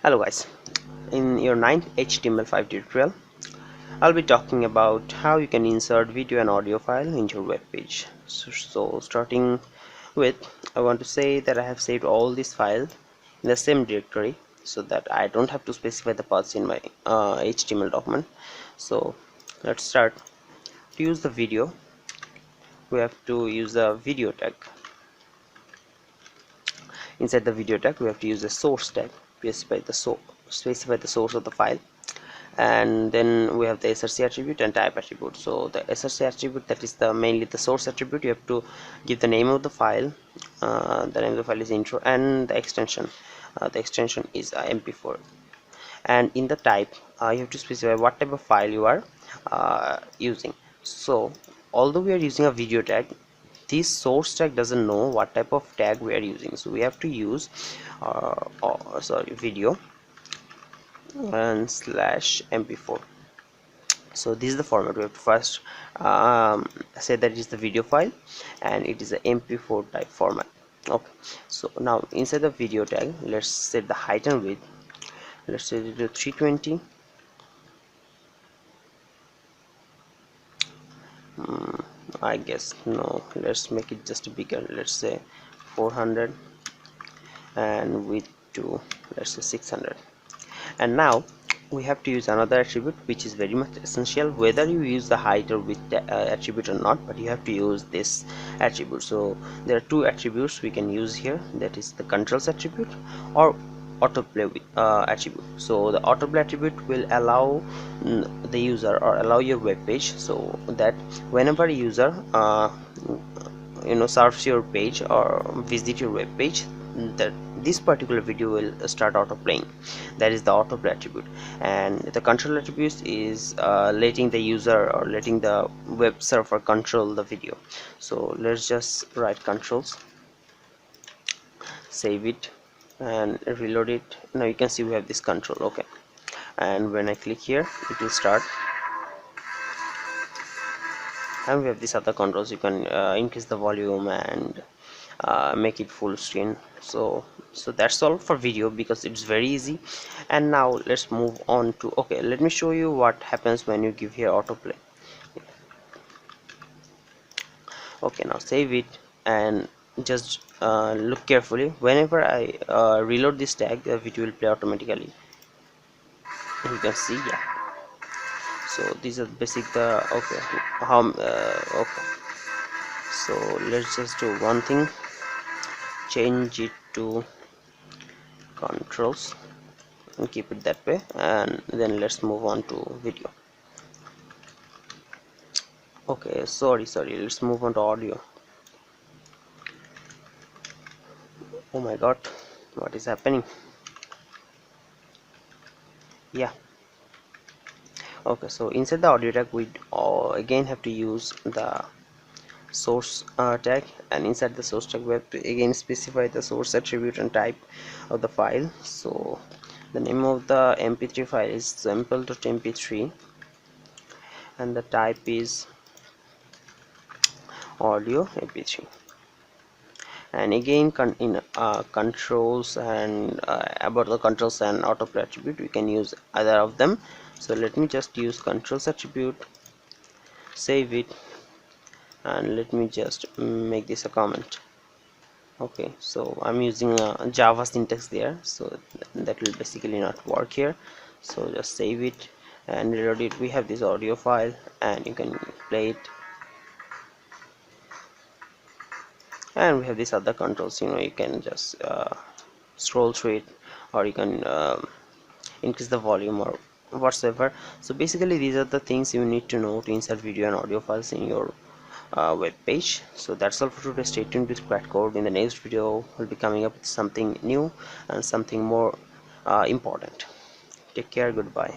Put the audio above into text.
Hello guys, in your 9th HTML5 tutorial I'll be talking about how you can insert video and audio file into your web page. So starting with, I want to say that I have saved all these files in the same directory so that I don't have to specify the paths in my HTML document. So let's start. To use the video, we have to use the video tag. Inside the video tag we have to use the source tag, specify the source of the file, and then we have the src attribute and type attribute. So the src attribute, that is the mainly the source attribute, you have to give the name of the file. The name of the file is intro, and the extension is mp4. And in the type you have to specify what type of file you are using. So although we are using a video tag, this source tag doesn't know what type of tag we are using, so we have to use video and slash mp4. So this is the format. We have to first say that it is the video file and it is a mp4 type format. Okay, so now inside the video tag, let's set the height and width. Let's set it to 320. I guess no, let's make it just bigger. Let's say 400, and width to, let's say, 600. And now we have to use another attribute which is very much essential, whether you use the height or width attribute or not, but you have to use this attribute. So there are two attributes we can use here, that is the controls attribute or autoplay attribute. So the autoplay attribute will allow the user, or allow your web page, so that whenever a user surfs your page or visit your web page, that this particular video will start autoplaying. That is the autoplay attribute. And the control attribute is letting the user or letting the web server control the video. So let's just write controls, save it and reload it. Now you can see we have this control. Okay, and when I click here, it will start, and we have these other controls. You can increase the volume and make it full screen. So that's all for video, because it's very easy. And now let's move on to, okay, let me show you what happens when you give here autoplay. Okay, now save it and just look carefully. Whenever I reload this tag, the video will play automatically. You can see, yeah. So these are basic okay, okay, so let's just do one thing, change it to controls and keep it that way, and then let's move on to video. Okay, sorry, let's move on to audio. Oh my god, what is happening? Yeah, okay, so inside the audio tag we again have to use the source tag, and inside the source tag we have to again specify the source attribute and type of the file. So the name of the mp3 file is sample.mp3 and the type is audio mp3. And again in controls and about the controls and autoplay attribute, we can use either of them. So let me just use controls attribute, save it, and let me just make this a comment. Okay, so I'm using a Java syntax there, so that will basically not work here. So just save it and reload it. We have this audio file and you can play it, and we have these other controls. You can just scroll through it, or you can increase the volume or whatsoever. So basically these are the things you need to know to insert video and audio files in your web page. So that's all for today. Stay tuned with Cratcode. In the next video we'll be coming up with something new and something more important. Take care, goodbye.